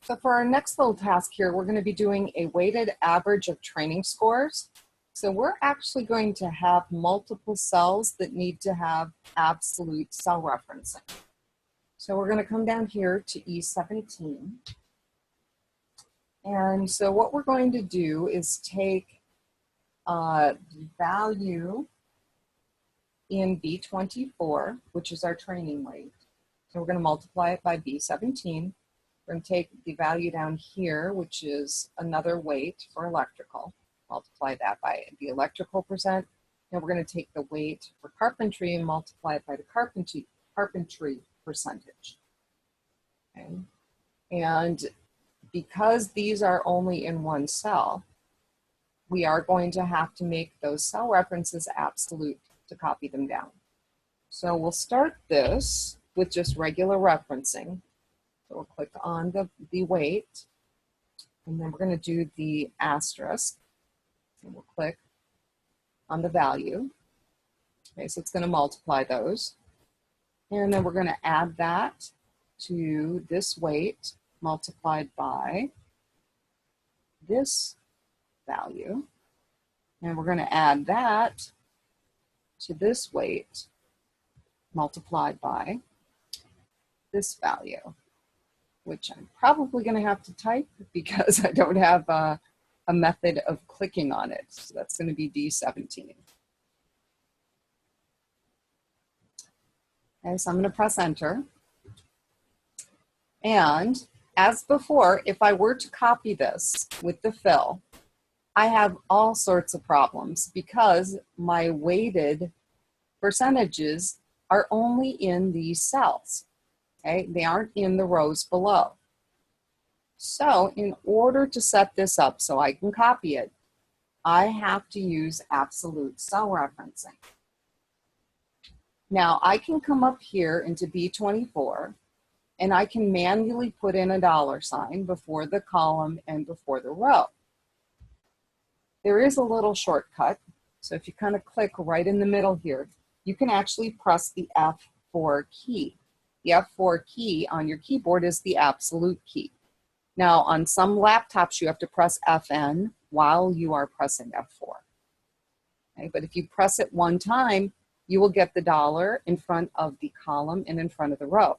So for our next little task here, we're going to be doing a weighted average of training scores. So we're actually going to have multiple cells that need to have absolute cell referencing. So we're going to come down here to E17. And so what we're going to do is take the value in B24, which is our training weight. So we're going to multiply it by B17. We're going to take the value down here, which is another weight for electrical. Multiply that by the electrical percent. And we're going to take the weight for carpentry and multiply it by the carpentry percentage. Okay. And because these are only in one cell, we are going to have to make those cell references absolute to copy them down. So we'll start this with just regular referencing. So we'll click on the weight, and then we're going to do the asterisk, and we'll click on the value. Okay, so it's going to multiply those. And then we're going to add that to this weight multiplied by this value. And we're going to add that to this weight multiplied by this value, which I'm probably going to have to type because I don't have a method of clicking on it. So that's going to be D17. Okay, so I'm going to press enter. And as before, if I were to copy this with the fill, I have all sorts of problems because my weighted percentages are only in these cells. Okay, they aren't in the rows below. So in order to set this up so I can copy it, I have to use absolute cell referencing. Now I can come up here into B24 and I can manually put in a $sign before the column and before the row. There is a little shortcut. So if you kind of click right in the middle here, you can actually press the F4 key. The F4 key on your keyboard is the absolute key. Now, on some laptops, you have to press FN while you are pressing F4. Okay, but if you press it one time, you will get the $ in front of the column and in front of the row.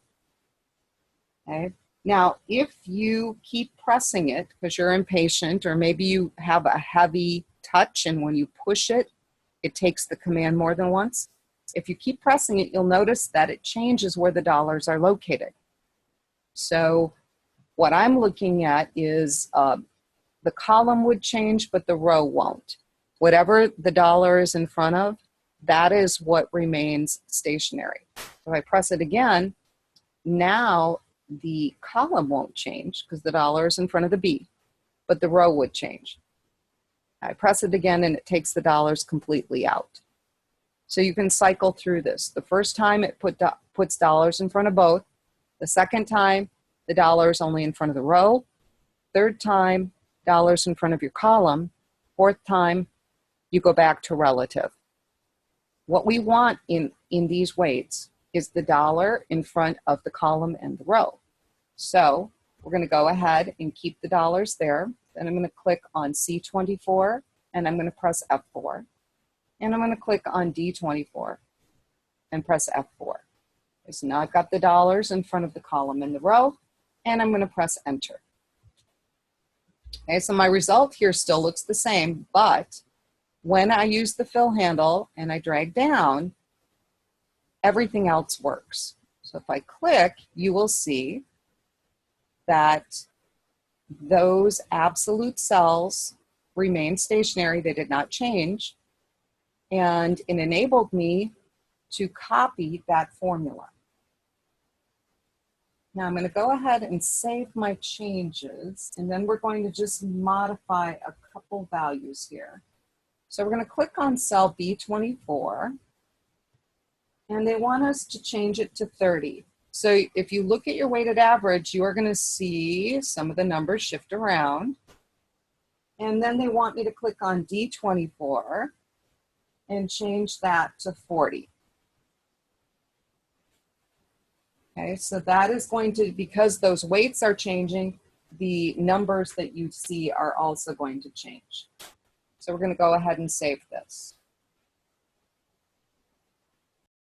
Okay. Now, if you keep pressing it because you're impatient, or maybe you have a heavy touch and when you push it, it takes the command more than once. If you keep pressing it, you'll notice that it changes where the dollars are located. So what I'm looking at is the column would change, but the row won't. Whatever the $ is in front of, that is what remains stationary. If I press it again, now the column won't change because the $ is in front of the B, but the row would change. I press it again and it takes the $ completely out. So you can cycle through this. The first time it puts $ in front of both. The second time, the $ is only in front of the row. Third time, $ in front of your column. Fourth time, you go back to relative. What we want in these weights is the $ in front of the column and the row. So we're going to go ahead and keep the $ there. Then I'm going to click on C24 and I'm going to press F4. And I'm going to click on D24 and press F4. Okay, so now I've got the $ in front of the column and the row, and I'm going to press enter. Okay, so my result here still looks the same, but when I use the fill handle and I drag down, everything else works. So if I click, you will see that those absolute cells remain stationary. They did not change. And it enabled me to copy that formula. Now I'm going to go ahead and save my changes, and then we're going to just modify a couple values here. So we're going to click on cell B24, and they want us to change it to 30. So if you look at your weighted average, you are going to see some of the numbers shift around. And then they want me to click on D24 and change that to 40. Okay, so that is going to, because those weights are changing, the numbers that you see are also going to change. So we're going to go ahead and save this.